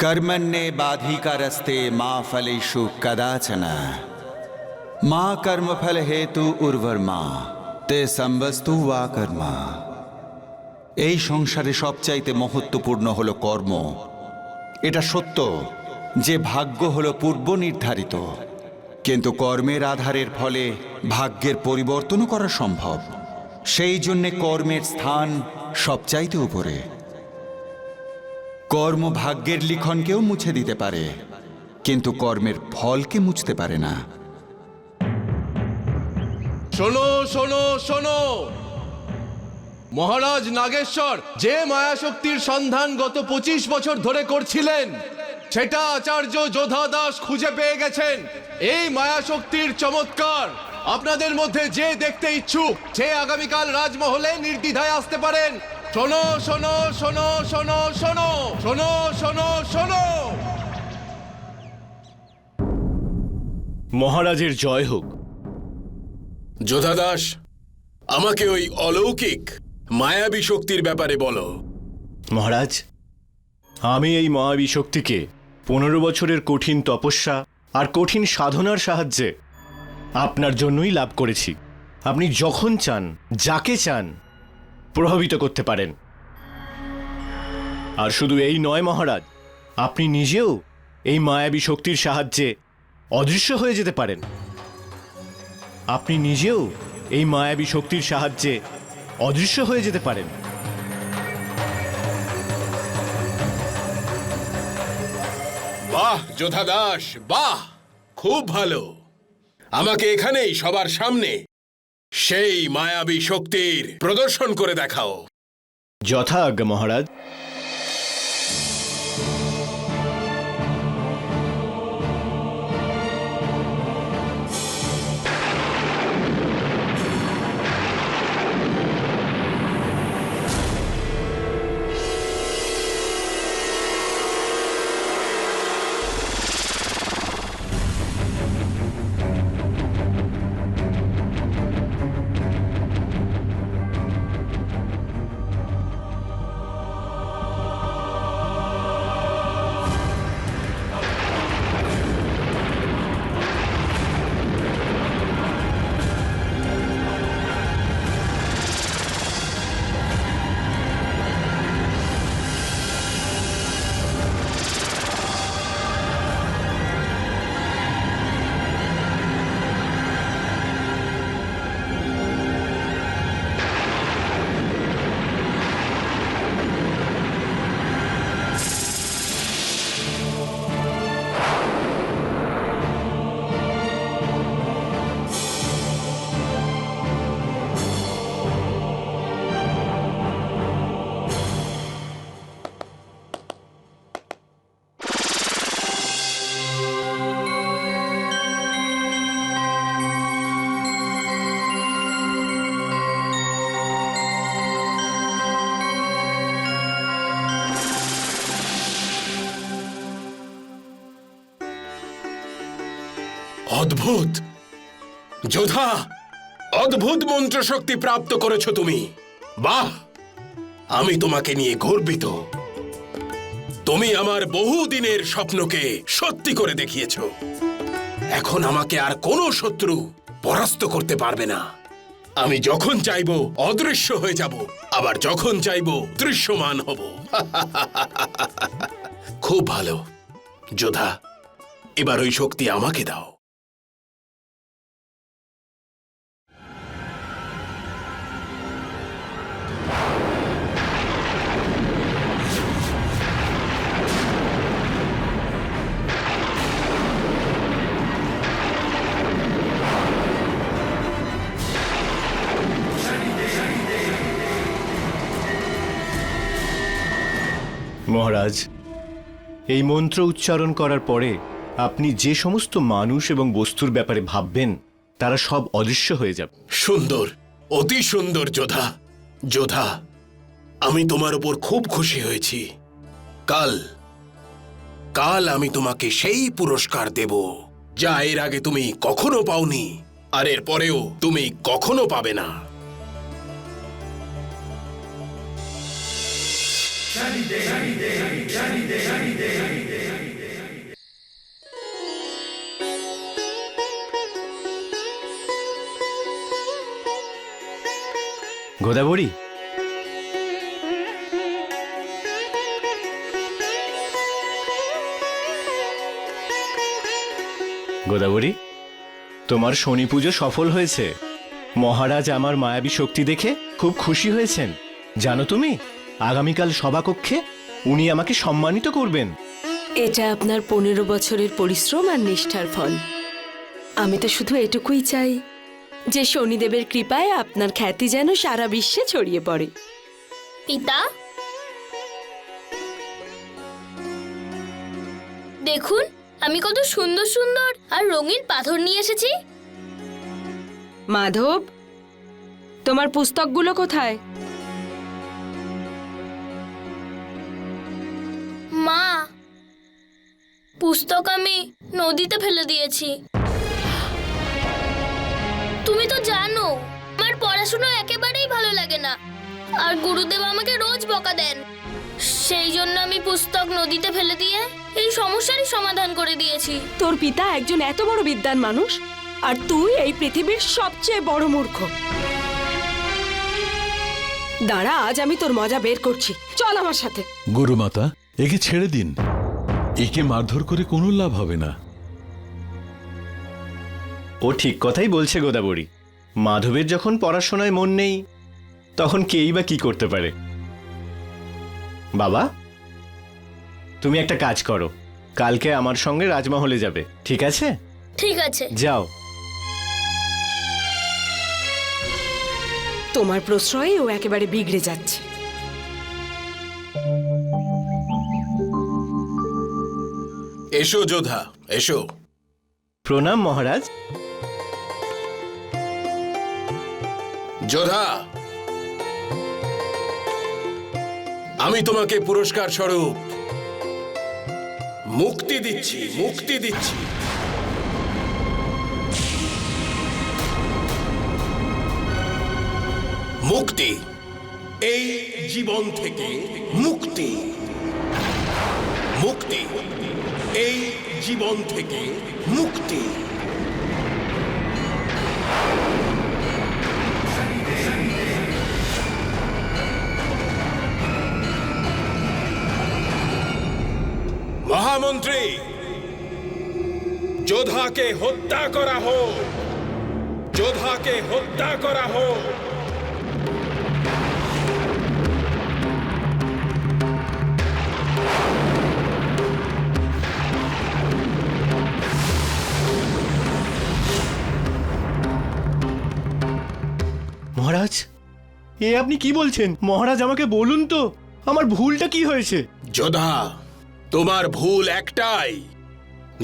कर्मण्येवाधिकारस्ते मा फलेषु कदाचन मा कर्मफल हेतु उर्वर्मा তে সম্বস্তু ওয়া কর্মা। এই সংসারে সবচাইতে মহত্বপূর্ণ হলো কর্ম। এটা সত্য যে ভাগ্য হলো পূর্ব নির্ধারিত, কিন্তু কর্মের আধারের ফলে ভাগ্যের পরিবর্তনও করা সম্ভব। সেই জন্যে কর্মের স্থান সবচাইতে উপরে। কর্ম ভাগ্যের লিখনকেও মুছে দিতে পারে, কিন্তু কর্মের ফলকে মুছতে পারে না। শোনো শোনো শোনো, মহারাজ নাগেশ্বর যে মায়াশক্তির সন্ধান গত 25 বছর ধরে করছিলেন, সেটা আচার্য যোধা দাস খুঁজে পেয়ে গেছেন। এই মায়াশক্তির চমৎকার আপনাদের মধ্যে যে দেখতে ইচ্ছুক, সে আগামীকাল রাজমহলে নির্দ্বিধায় আসতে পারেন। শোনো শোনো শোনো শোনো শোনো শোনো শোনো শোনো। মহারাজের জয় হোক। যোধা দাস, আমাকে ওই অলৌকিক মায়াবী শক্তির ব্যাপারে বলো। মহারাজ, আমি এই মায়াবী শক্তিকে 15 বছরের কঠিন তপস্যা আর কঠিন সাধনার সাহায্যে আপনার জন্যই লাভ করেছি। আপনি যখন চান, যাকে চান প্রভাবিত করতে পারেন। আর শুধু এই নয় মহারাজ, আপনি নিজেও এই মায়াবী শক্তির সাহায্যে অদৃশ্য হয়ে যেতে পারেন। আপনি নিজেও এই মায়াবী শক্তির সাহায্যে অদৃশ্য হয়ে যেতে পারেন। বাহ যোধা দাস, বাহ, খুব ভালো। আমাকে এখানেই সবার সামনে সেই মায়াবী শক্তির প্রদর্শন করে দেখাও। যথা আজ্ঞা মহারাজ। অদ্ভুত যোধা, অদ্ভুত মন্ত্র শক্তি প্রাপ্ত করেছো তুমি। বাহ, আমি তোমাকে নিয়ে গর্বিত। তুমি আমার বহুদিনের স্বপ্নকে সত্যি করে দেখিয়েছো। এখন আমাকে আর কোনো শত্রু পরাস্ত করতে পারবে না। আমি যখন চাইবো অদৃশ্য হয়ে যাব, আবার যখন চাইবো দৃশ্যমান হব। খুব ভালো যোধা, এবার ওই শক্তি আমাকে দাও। মহারাজ, এই মন্ত্র উচ্চারণ করার পরে আপনি যে সমস্ত মানুষ এবং বস্তুর ব্যাপারে ভাববেন, তারা সব অদৃশ্য হয়ে যাবে। সুন্দর, অতি সুন্দর যোধা। যোধা, আমি তোমার উপর খুব খুশি হয়েছি। কাল আমি তোমাকে সেই পুরস্কার দেব যা এর আগে তুমি কখনো পাওনি, আর এর পরেও তুমি কখনো পাবে না। Shani de, shani de, shani de, shani de, shani de. Godavari, Godavari, তোমার শনি পুজো সফল হয়েছে। মহারাজ আমার মায়াবী শক্তি দেখে খুব খুশি হয়েছেন। জানো তুমি, আগামীকাল সভাকক্ষে উনি আমাকে সম্মানিত করবেন। এটা আপনার 15 বছরের পরিশ্রম আর নিষ্ঠার ফল। আমি তো শুধু এটুকুই চাই যে শনিদেবের কৃপায় আপনার খ্যাতি যেন সারা বিশ্বে ছড়িয়ে পড়ে। পিতা, দেখুন আমি কত সুন্দর সুন্দর আর রঙিন পাথর নিয়ে এসেছি। মাধব, তোমার পুস্তকগুলো কোথায়? মা, পুস্তক আমি নদীতে ফেলে দিয়েছি। তুমি তো জানো আমার পড়াশোনা একেবারেই ভালো লাগে না, আর গুরুদেব আমাকে রোজ বকা দেন। সেই জন্য আমি পুস্তক নদীতে ফেলে দিয়ে এই সমস্যারই সমাধান করে দিয়েছি। তোর পিতা একজন এত বড় বিদ্বান মানুষ, আর তুই এই পৃথিবীর সবচেয়ে বড় মূর্খ। দাঁড়া, আজ আমি তোর মজা বের করছি। চল আমার সাথে। গুরুমাতা, একে ছেড়ে দিন। একে মারধর করে কোনো লাভ হবে না। ও ঠিক কথাই বলছে গোদাবরী। মাধবের যখন পড়াশোনায় মন নেই, তখন কেই বা কি করতে পারে। বাবা, তুমি একটা কাজ করো, কালকে আমার সঙ্গে রাজমহলে যাবে, ঠিক আছে? ঠিক আছে। যাও। তোমার প্রশ্রয়ে ও একেবারে বিগড়ে যাচ্ছে। এসো যোধা, এসো। প্রণাম মহারাজ। যোধা, আমি তোমাকে পুরস্কার স্বরূপ মুক্তি দিচ্ছি, মুক্তি দিচ্ছি। মুক্তি, এই জীবন থেকে মুক্তি। মুক্তি, এই জীবন থেকে মুক্তি। মহামন্ত্রী, যোধাকে হত্যা করা হোক, যোধাকে হত্যা করা হোক। মহারাজ, এ আপনি কি বলছেন? মহারাজ আমাকে বলুন তো, আমার ভুলটা কি হয়েছে? যোধা, তোমার ভুল একটাই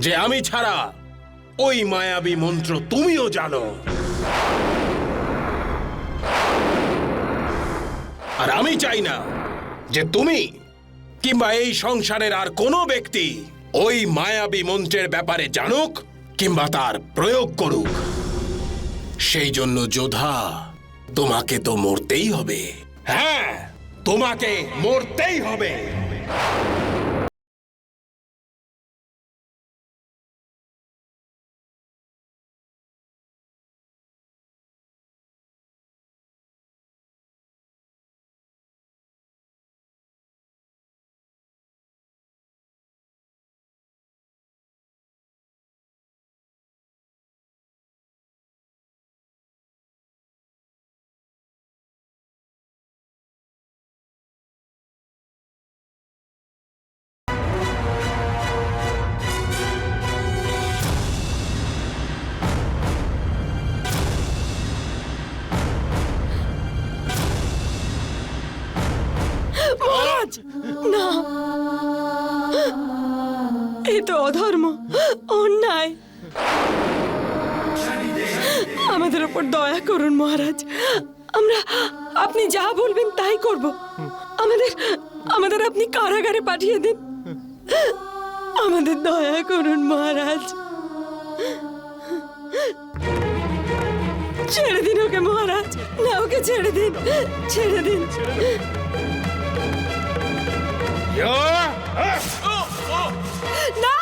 যে আমি ছাড়া ওই মায়াবী মন্ত্র তুমিও জানো, আর আমি চাই না যে তুমি কিংবা এই সংসারের আর কোনো ব্যক্তি ওই মায়াবী মন্ত্রের ব্যাপারে জানুক কিংবা তার প্রয়োগ করুক। সেই জন্য যোধা, তোমাকে তো মরতেই হবে। হ্যাঁ, তোমাকে মরতেই হবে। মহারাজ, না, এ তো অধর্ম, অন্যায়। আমাদের উপর দয়া করুন মহারাজ। আমরা আপনি যা বলবেন তাই করব। আমাদের আপনি কারাগারে পাঠিয়ে দিন। আমাদের দয়া করুন মহারাজ। ছেড়ে দিন ওকে মহারাজ, না ওকে ছেড়ে দিন, ছেড়ে দিন। না,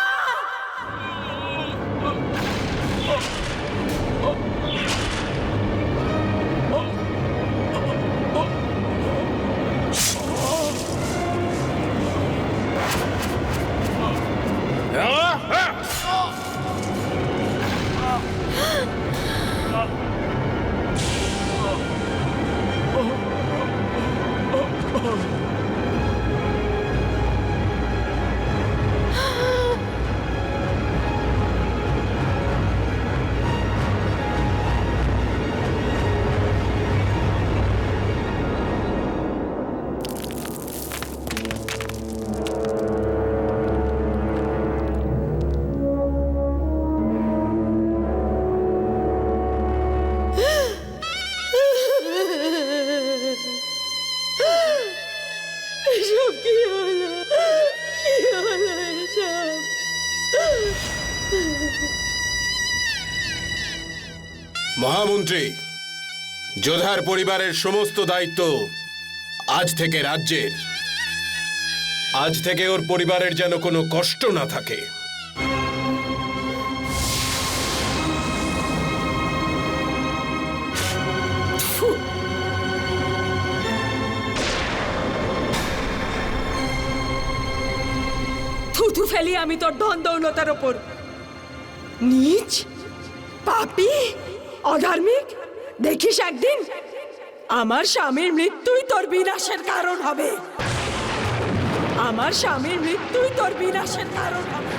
এসব কি হলো? কি হলো এসব? মহামন্ত্রী, যোধার পরিবারের সমস্ত দায়িত্ব আজ থেকে রাজ্যের। আজ থেকে ওর পরিবারের যেন কোনো কষ্ট না থাকে। থুথু ফেলি আমি তোর ধন দৌলতার ওপর। নীচ, পাপী, অধার্মিক, দেখিস একদিন আমার স্বামীর মৃত্যুই তোর বিনাশের কারণ হবে। আমার স্বামীর মৃত্যুই তোর বিনাশের কারণ হবে।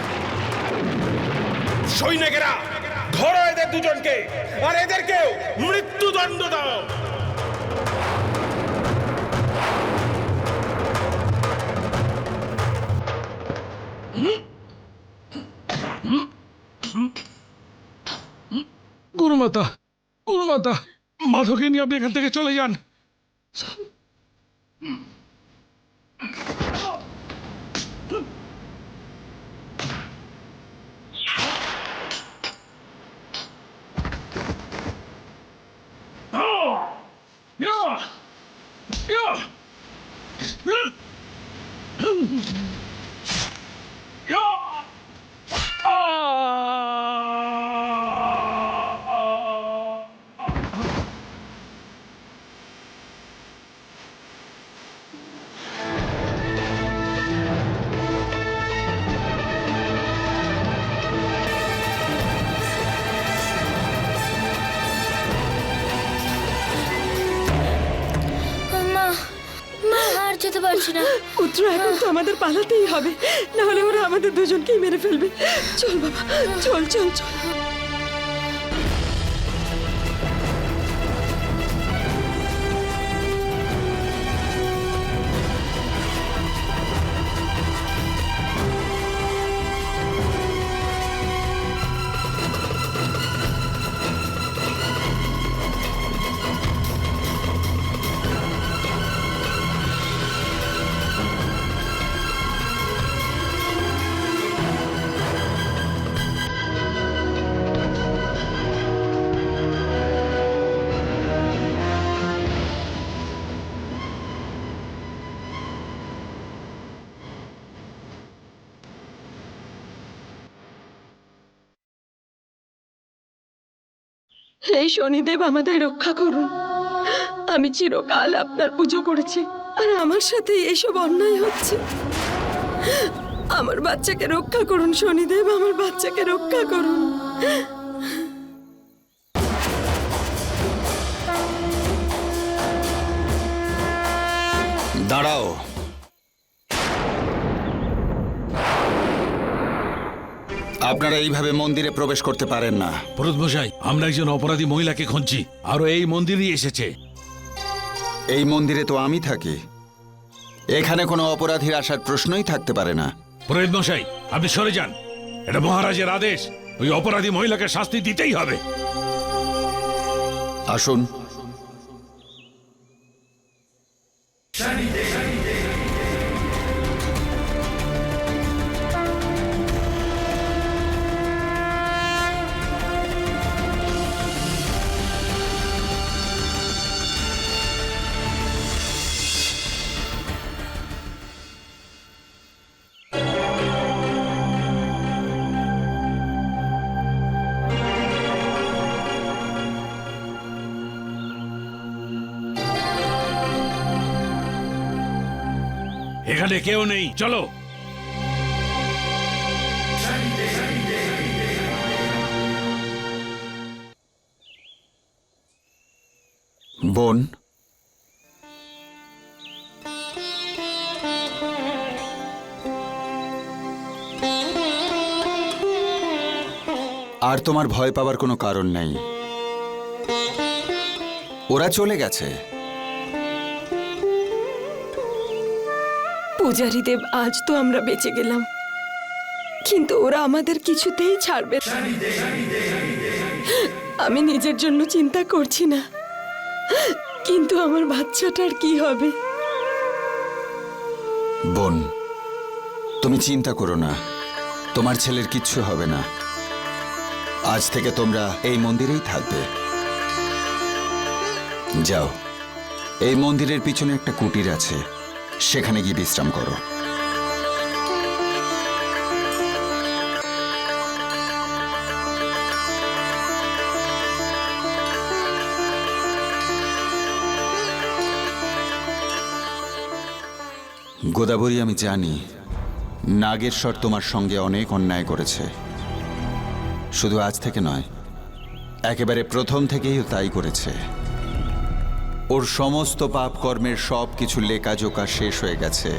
সৈনিকেরা, ধরো এদের দুজনকে, আর এদেরকেও মৃত্যুদণ্ড দাও। গুরুমাতা, গুরুমাতা, মাধবকে নিয়ে আপনি এখান থেকে চলে যান। মা, মা আর যেতে পারছি না। পুত্র, এখন তো আমাদের পালাতেই হবে, না হলে ওরা আমাদের দুজনকেই মেরে ফেলবে। চল বাবা, চল চল চল। এই শনিদেব আমাদের রক্ষা করুন। আমি চিরকাল আপনার পুজো করেছি, আর আমার সাথে এসব অন্যায় হচ্ছে। আমার বাচ্চাকে রক্ষা করুন শনিদেব, আমার বাচ্চাকে রক্ষা করুন। দাঁড়াও। আপনারা এইভাবে মন্দিরে প্রবেশ করতে পারেন না। পুরোহিতমশাই, আমরা একজন অপরাধী মহিলাকে খুঁজছি, আরো এই মন্দিরেই এসেছে। এই মন্দিরে তো আমি থাকি, এখানে কোনো অপরাধীর আসার প্রশ্নই থাকতে পারে না। পুরোহিতমশাই, আপনি সরে যান, এটা মহারাজের আদেশ। ওই অপরাধী মহিলাকে শাস্তি দিতেই হবে। আসুন। এখানে কেউ নেই, চলো। বোন, আর তোমার ভয় পাওয়ার কোনো কারণ নেই। ওরা চলে গেছে। পূজারী দেব, আজ তো আমরা বেঁচে গেলাম, কিন্তু ওরা আমাদের কিছুতেই ছাড়বে না। আমি নিজের জন্য চিন্তা করছি না, কিন্তু আমার বাচ্চাটার কি হবে? বোন, তুমি চিন্তা করো না, তোমার ছেলের কিচ্ছু হবে না। আজ থেকে তোমরা এই মন্দিরেই থাকবে। যাও, এই মন্দিরের পিছনে একটা কুটির আছে, সেখানে গিয়ে বিশ্রাম করো। গোদাবরী, আমি জানি নাগেশ্বর তোমার সঙ্গে অনেক অন্যায় করেছে। শুধু আজ থেকে নয়, একেবারে প্রথম থেকেই তাই করেছে। ওর সমস্ত পাপ কর্মের সব কিছু লেখাজোকা শেষ হয়ে গেছে।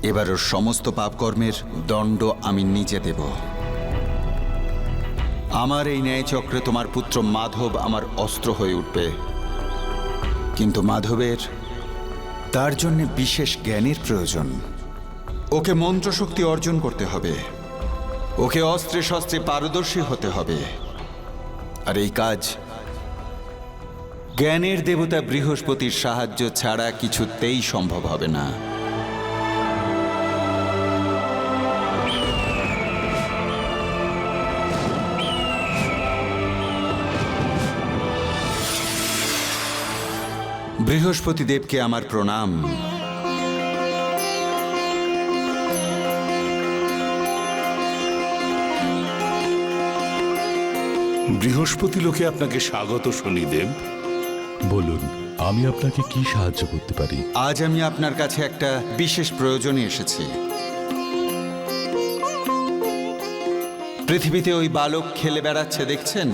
এবার ওর সমস্ত পাপ কর্মের দণ্ড আমি নিজে দেব। আমার এই ন্যায়চক্রে তোমার পুত্র মাধব আমার অস্ত্র হয়ে উঠবে, কিন্তু মাধবের তার জন্য বিশেষ জ্ঞানের প্রয়োজন। ওকে মন্ত্রশক্তি অর্জন করতে হবে, ওকে অস্ত্রে শস্ত্রে পারদর্শী হতে হবে। আর এই কাজ জ্ঞানের দেবতা বৃহস্পতির সাহায্য ছাড়া কিছুতেই সম্ভব হবে না। বৃহস্পতি দেবকে আমার প্রণাম। বৃহস্পতি লোকে আপনাকে স্বাগত শনিদেব। বলুন, আমি আপনাকে কি সাহায্য করতে পারি? আজ আমি আপনার কাছে একটা বিশেষ প্রয়োজনে এসেছি। পৃথিবীতে ওই বালক খেলে বেড়াচ্ছে, দেখছেন?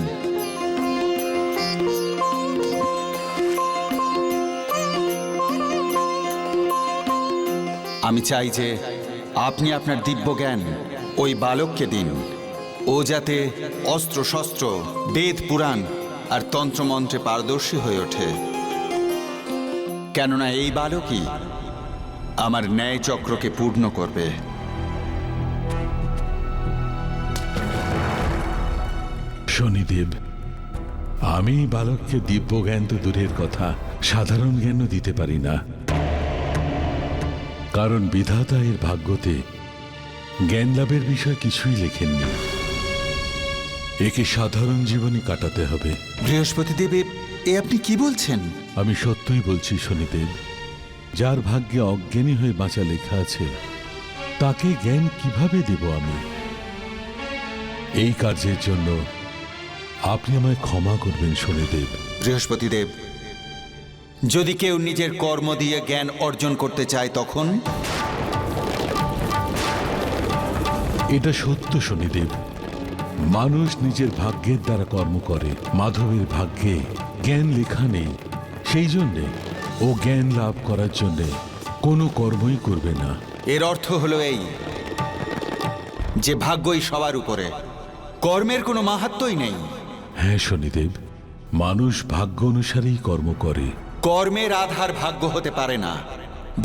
আমি চাই যে আপনি আপনার দিব্য জ্ঞান ওই বালককে দিন। ও যাতে অস্ত্র শস্ত্র, বেদ পুরাণ আর তন্ত্রমন্ত্রে পারদর্শী হয়ে ওঠে। কেননা এই বালকই আমার ন্যায় চক্রকে পূর্ণ করবে। শনিদেব, আমি বালককে দিব্য জ্ঞান তো দূরের কথা, সাধারণ জ্ঞানও দিতে পারি না। কারণ বিধাতা এর ভাগ্যতে জ্ঞান লাভের বিষয় কিছুই লেখেননি। একে সাধারণ জীবনই কাটাতে হবে। বৃহস্পতি দেব, এ আপনি কি বলছেন? আমি সত্যই বলছি শনিদেব, যার ভাগ্যে অজ্ঞানী হয়ে বাঁচা লেখা আছে, তাকে জ্ঞান কিভাবে দেব আমি? এই কার্যের জন্য আপনি আমায় ক্ষমা করবেন শনিদেব। বৃহস্পতি দেব, যদি কেউ নিজের কর্ম দিয়ে জ্ঞান অর্জন করতে চায় তখন? এটা সত্য শনিদেব, মানুষ নিজের ভাগ্যের দ্বারা কর্ম করে। মাধবের ভাগ্যে জ্ঞান লেখা নেই, সেই জন্যে ও জ্ঞান লাভ করার জন্যে কোনো কর্মই করবে না। এর অর্থ হলো এই যে ভাগ্যই সবার উপরে, কর্মের কোনো মাহাত্ম্যই নেই। হ্যাঁ শনিদেব, মানুষ ভাগ্য অনুসারেই কর্ম করে। কর্মের আধার ভাগ্য হতে পারে না,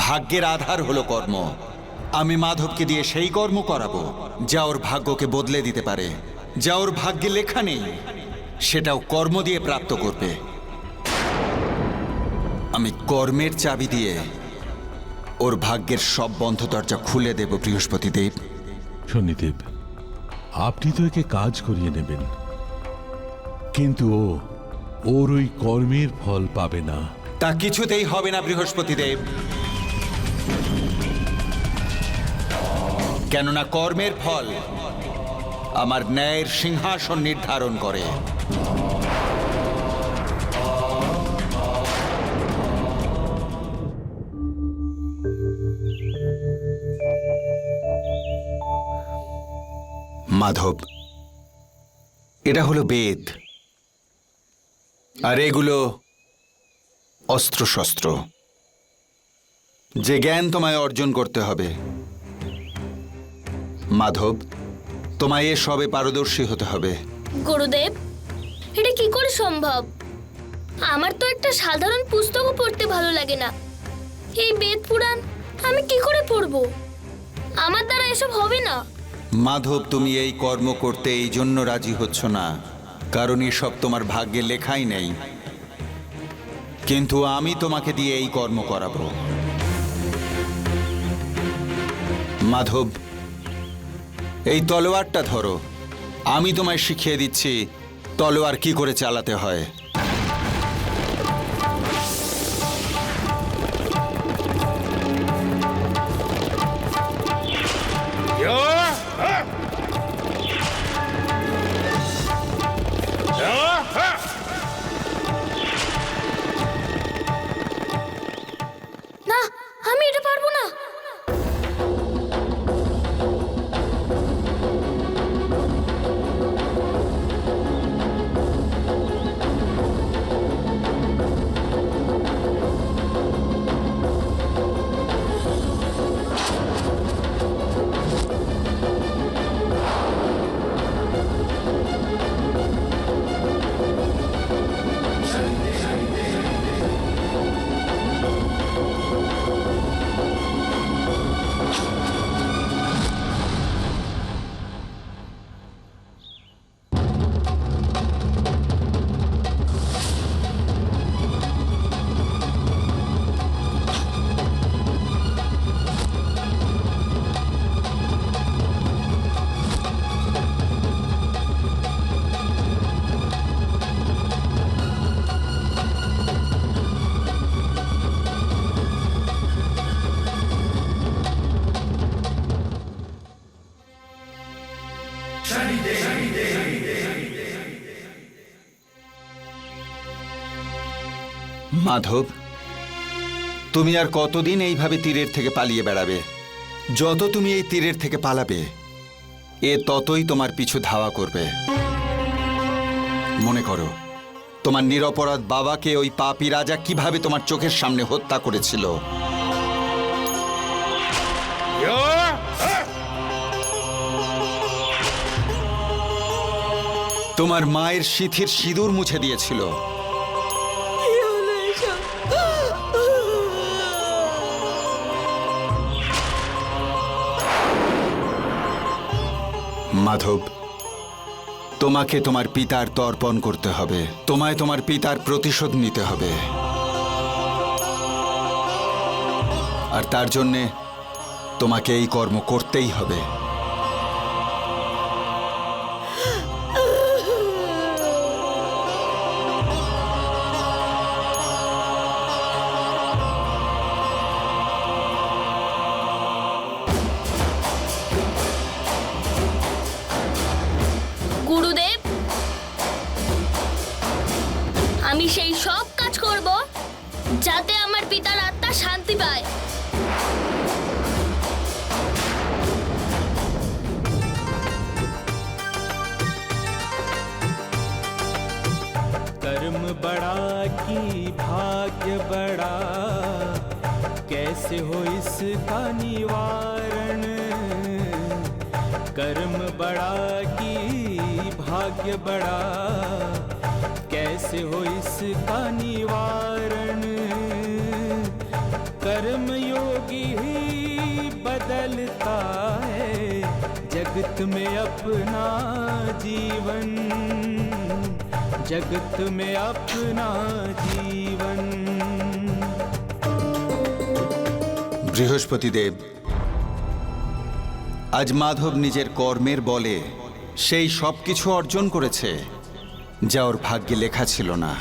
ভাগ্যের আধার হলো কর্ম। আমি মাধবকে দিয়ে সেই কর্ম করাবো যা ওর ভাগ্যকে বদলে দিতে পারে। যা ওর ভাগ্যে লেখা নেই সেটাও কর্ম দিয়ে প্রাপ্ত করবে। আমি কর্মের চাবি দিয়ে ওর ভাগ্যের সব বন্ধ দরজা খুলে দেব বৃহস্পতি দেব। শনিদেব, আপনি তো একে কাজ করিয়ে নেবেন, কিন্তু ওর ওই কর্মের ফল পাবে না। তা কিছুতেই হবে না বৃহস্পতি দেব, কেননা কর্মের ফল আমার ন্যায়ের সিংহাসন নির্ধারণ করে। মাধব, এটা হলো বেদ, আর এগুলো অস্ত্রশস্ত্র, যে জ্ঞান তোমায় অর্জন করতে হবে। মাধব, তোমায় সবে পারদর্শী হতে হবে। গুরুদেব, এটা কি করে সম্ভব? আমার তো একটা সাধারণ পুস্তকও পড়তে ভালো লাগে না। এই বেদ পুরাণ আমি কি করে পড়বো? আমার দ্বারা এসব হবে না। মাধব, তুমি এই কর্ম করতে এই জন্য রাজি হচ্ছ না কারণ এসব তোমার ভাগ্যে লেখাই নেই। কিন্তু আমি তোমাকে দিয়ে এই কর্ম করাবো। মাধব, এই তলোয়ারটা ধরো। আমি তোমায় শিখিয়ে দিচ্ছি তলোয়ার কি করে চালাতে হয়। না, আমি এটা পারবো না। মাধব, তুমি আর কতদিন এইভাবে তীরের থেকে পালিয়ে বেড়াবে? যত তুমি এই তীরের থেকে পালাবে এ ততই তোমার পিছু ধাওয়া করবে। মনে করো তোমার নিরপরাধ বাবাকে ওই পাপী রাজা কিভাবে তোমার চোখের সামনে হত্যা করেছিল। তোমার মায়ের সিঁথির সিঁদুর মুছে দিয়েছিল। কি হলো এসব? মাধব, তোমাকে তোমার পিতার তর্পণ করতে হবে। তোমায় তোমার পিতার প্রতিশোধ নিতে হবে। আর তার জন্যে তোমাকে এই কর্ম করতেই হবে। গুরুদেব, আমি সেই সব কাজ করব যাতে আমার পিতার আত্মা শান্তি পায়। कर्म बड़ा की भाग्य बड़ा, कैसे हो इसका निवारण। कर्म बड़ा की भाग्य बड़ा, कैसे हो इसका निवारण। कर्म योगी ही बदलता है जगत में अपना जीवन, जगत में अपना जीवन। বৃহস্পতি দেব, আজ মাধব নিজের কর্মের বলে সেই সব কিছু অর্জন করেছে যা ওর ভাগ্যে লেখা ছিল না।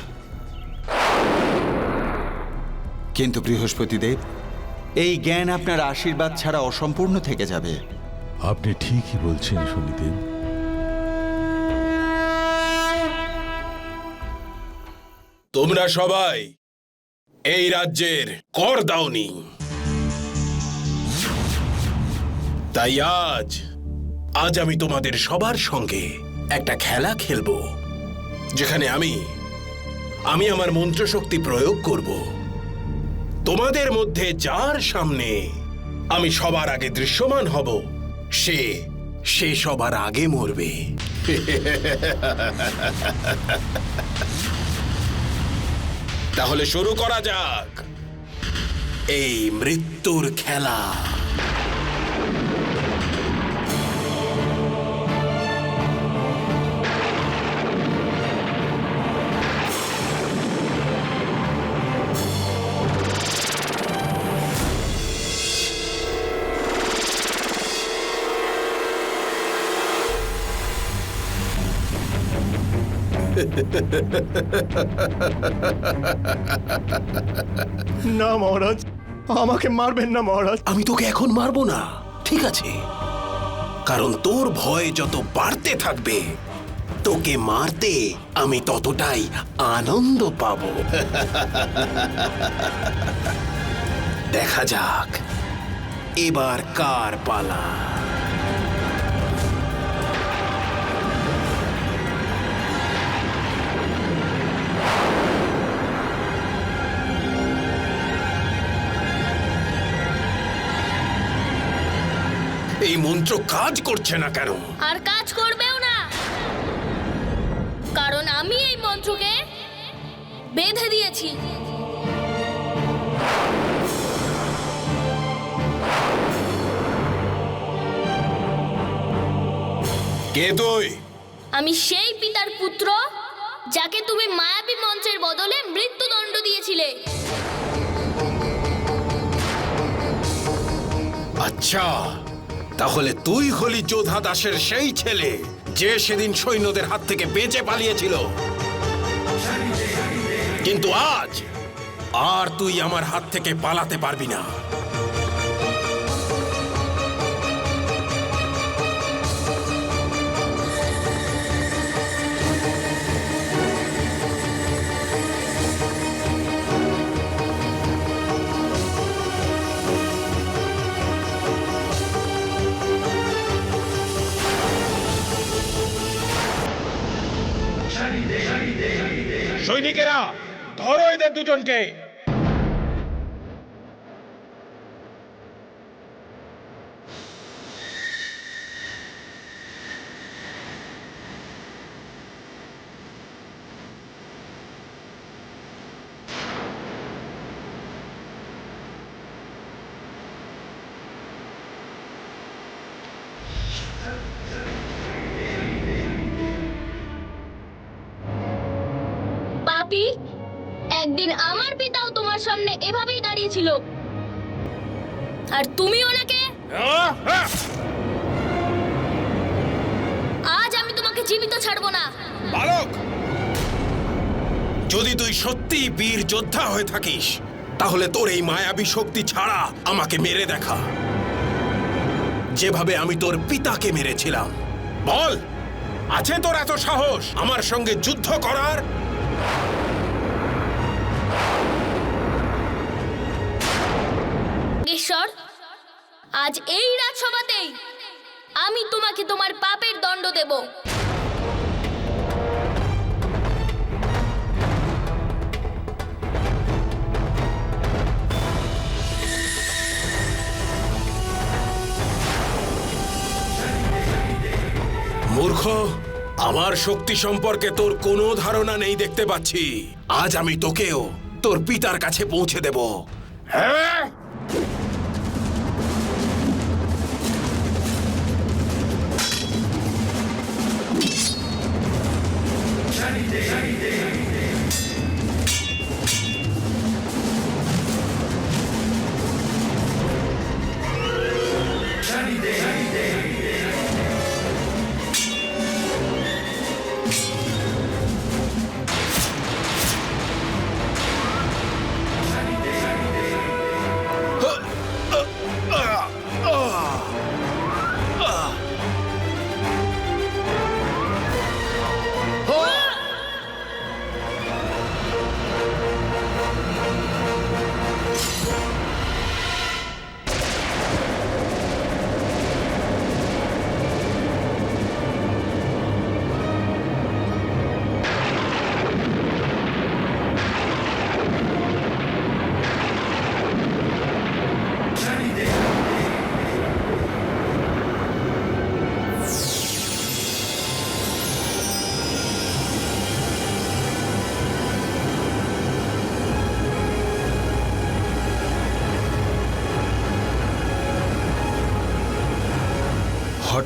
কিন্তু বৃহস্পতি দেব, এই জ্ঞান আপনার আশীর্বাদ ছাড়া অসম্পূর্ণ থেকে যাবে। আপনি ঠিকই বলছেন শনিদেব। তোমরা সবাই এই রাজ্যের কর দাওনি, তাই আজ আমি তোমাদের সবার সঙ্গে একটা খেলা খেলবো, যেখানে আমি আমি আমার মন্ত্রশক্তি প্রয়োগ করব। তোমাদের মধ্যে যার সামনে আমি সবার আগে দৃশ্যমান হব, সে সবার আগে মরবে। তাহলে শুরু করা যাক এই মৃত্যুর খেলা। না মহারাজ, আমাকে মারবেন না মহারাজ। আমি তোকে এখন মারবো না, ঠিক আছে? কারণ তোর ভয় যত বাড়তে থাকবে, তোকে মারতে আমি ততটাই আনন্দ পাবো। দেখা যাক এবার কার পালা। এই মন্ত্র কাজ করছে না কেন? আর কাজ করবেও না, কারণ আমি এই মন্ত্রকে বেঁধে দিয়েছি। কে তুই? আমি সেই পিতার পুত্র যাকে তুমি মায়াবী মন্ত্রের বদলে মৃত্যুদণ্ড দিয়েছিলে। আচ্ছা, তাহলে তুই হলি যোধা দাসের সেই ছেলে যে সেদিন সৈন্যদের হাত থেকে বেঁচে পালিয়েছিল। কিন্তু আজ আর তুই আমার হাত থেকে পালাতে পারবি না। সৈনিকেরা, ধরো এদের দুজনকে। পাপি, একদিন আমার পিতাও তোমার সামনে এভাবেই দাঁড়িয়েছিল, আর তুমি ওনাকে। আজ আমি তোমাকে জীবিত ছাড়বো না। বালক, যদি তুই সত্যি বীর যোদ্ধা হয়ে থাকিস, তাহলে তোর এই মায়াবী শক্তি ছাড়া আমাকে মেরে দেখা, যেভাবে আমি তোর পিতাকে মেরেছিলাম। বল, আছে তোর এত সাহস আমার সঙ্গে যুদ্ধ করার? ঈশ্বর, আজ এই রাজসভাতেই আমি তোমাকে তোমার পাপের দণ্ড দেব। মূর্খ, আমার শক্তি সম্পর্কে তোর কোনো ধারণা নেই দেখতে পাচ্ছি। আজ আমি তোকেও তোর পিতার কাছে পৌঁছে দেব। হ্যাঁ,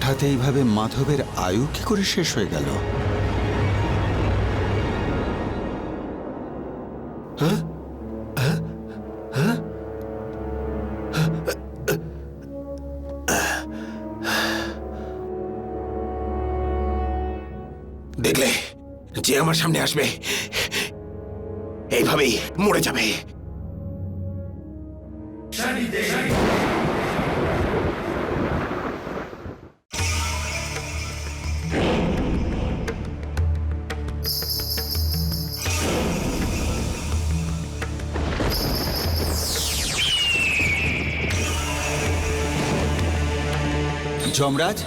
হঠাৎ এইভাবে মাধবের আয়ু কি করে শেষ হয়ে গেল? দেখলে, যে আমার সামনে আসবে এইভাবেই মরে যাবে। যমরাজ,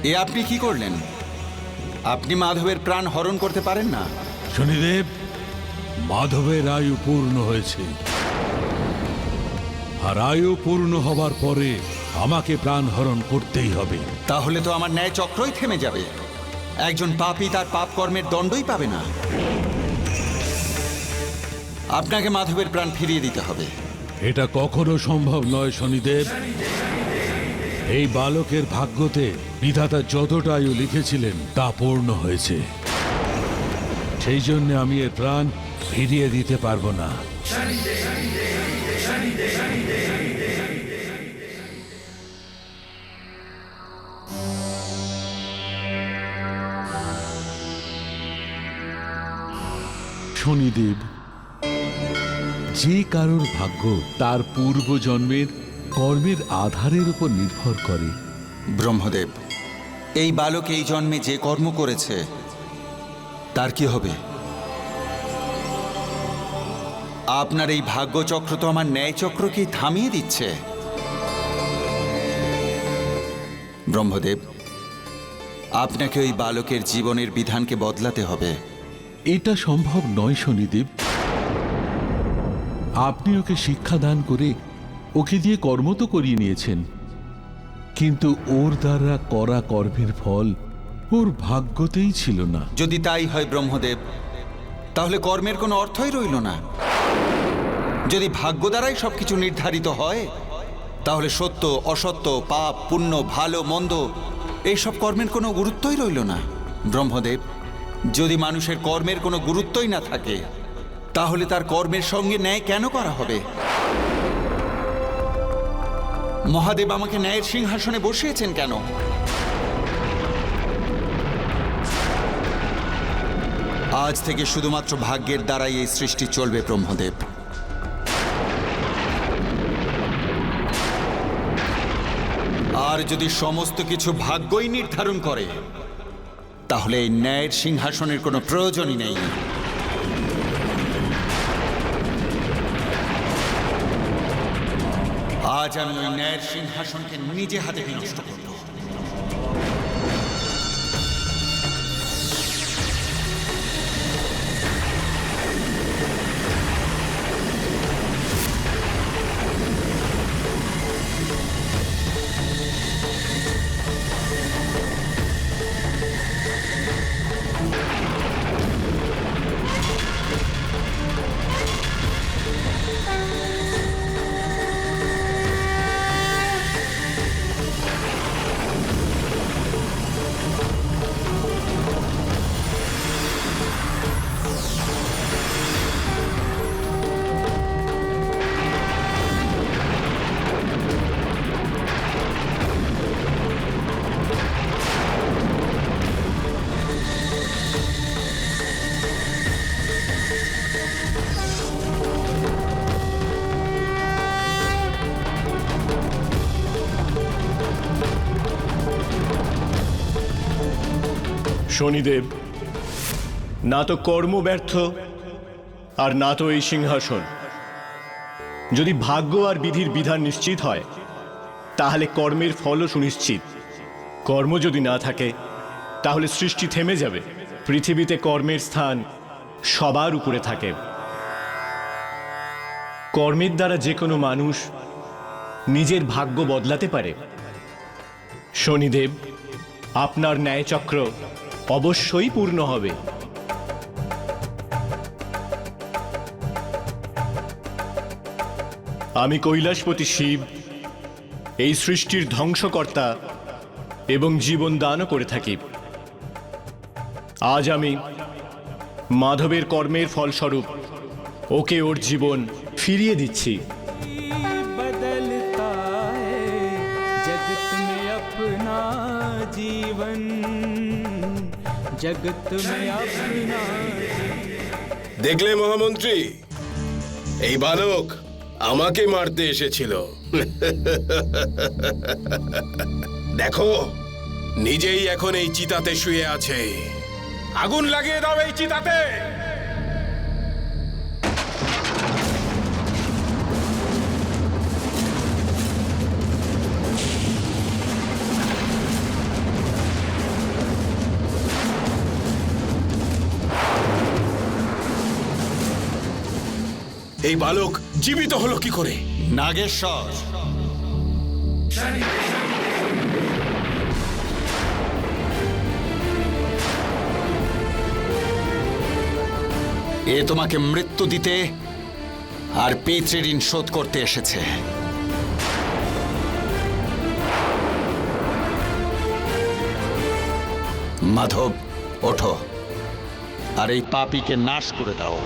এ আপনি কি করলেন? আপনি মাধবের প্রাণ হরণ করতে পারেন না। শনিদেব, মাধবের আয়ু পূর্ণ হয়েছে, আর আয়ু পূর্ণ হবার পরে আমাকে প্রাণ হরণ করতেই হবে। তাহলে তো আমার ন্যায় চক্রই থেমে যাবে। একজন পাপী তার পাপ কর্মের দণ্ডই পাবে না। আপনাকে মাধবের প্রাণ ফিরিয়ে দিতে হবে। এটা কখনো সম্ভব নয় শনিদেব। এই বালকের ভাগ্যতে বিধাতা যতটা আয়ু লিখেছিলেন তা পূর্ণ হয়েছে, সেই জন্য আমি এর প্রাণ ফিরিয়ে দিতে পারবো না। শনিদেব, যে কারোর ভাগ্য তার পূর্বজন্মের কর্মের আধারের উপর নির্ভর করে। ব্রহ্মদেব, এই বালক এই জন্মে যে কর্ম করেছে তার কি হবে? আপনার এই ভাগ্যচক্র তো আমার ন্যায়চক্রকেই থামিয়ে দিচ্ছে। ব্রহ্মদেব, আপনাকে ওই বালকের জীবনের বিধানকে বদলাতে হবে। এটা সম্ভব নয় শনিদেব। আপনি ওকে শিক্ষাদান করে ওকে দিয়ে কর্ম তো করিয়ে নিয়েছেন, কিন্তু ওর দ্বারা করা কর্মের ফল ওর ভাগ্যতেই ছিল না। যদি তাই হয় ব্রহ্মদেব, তাহলে কর্মের কোনো অর্থই রইল না। যদি ভাগ্য দ্বারাই সবকিছু নির্ধারিত হয়, তাহলে সত্য অসত্য, পাপ পুণ্য, ভালো মন্দ এইসব কর্মের কোনো গুরুত্বই রইল না। ব্রহ্মদেব, যদি মানুষের কর্মের কোনো গুরুত্বই না থাকে, তাহলে তার কর্মের সঙ্গে ন্যায় কেন করা হবে? মহাদেব আমাকে ন্যায়ের সিংহাসনে বসিয়েছেন কেন? আজ থেকে শুধুমাত্র ভাগ্যের দ্বারাই এই সৃষ্টি চলবে ব্রহ্মদেব। আর যদি সমস্ত কিছু ভাগ্যই নির্ধারণ করে, তাহলে এই ন্যায়ের সিংহাসনের কোনো প্রয়োজনই নেই। আজ আমি ওই ন্যায়ের সিংহাসনকে নিজে হাতে বিনষ্ট করব। শনিদেব, না তো কর্ম ব্যর্থ আর না তো এই সিংহাসন। যদি ভাগ্য আর বিধির বিধান নিশ্চিত হয়, তাহলে কর্মের ফলও সুনিশ্চিত। কর্ম যদি না থাকে, তাহলে সৃষ্টি থেমে যাবে। পৃথিবীতে কর্মের স্থান সবার উপরে থাকে। কর্মের দ্বারা যে কোনো মানুষ নিজের ভাগ্য বদলাতে পারে। শনিদেব, আপনার ন্যায়চক্র অবশ্যই পূর্ণ হবে। আমি কৈলাসপতি শিব, এই সৃষ্টির ধ্বংসকর্তা এবং জীবন দানও করে থাকি। আজ আমি মাধবের কর্মের ফলস্বরূপ ওকে ওর জীবন ফিরিয়ে দিচ্ছি। बदलता है जगत में अपना जीवन, जगत में अपना। দেখলে মহামন্ত্রী, এই বালক আমাকে মারতে এসেছিল। দেখো, নিজেই এখন এই চিতাতে শুয়ে আছে। আগুন লাগিয়ে দাও এই চিতাতে। এই বালক জীবিত হলো কি করে? নাগেশ্বর, এ তোমাকে মৃত্যু দিতে আর পিতৃঋণ শোধ করতে এসেছে। মাধব, ওঠো আর এই পাপীকে নাশ করে দাও।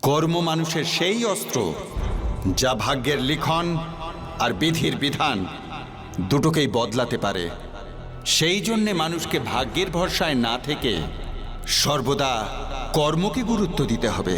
কর্ম মানুষের সেই অস্ত্র যা ভাগ্যের লিখন আর বিধির বিধান দুটোকেই বদলাতে পারে। সেই জন্যে মানুষকে ভাগ্যের ভরসায় না থেকে সর্বদা কর্মকে গুরুত্ব দিতে হবে।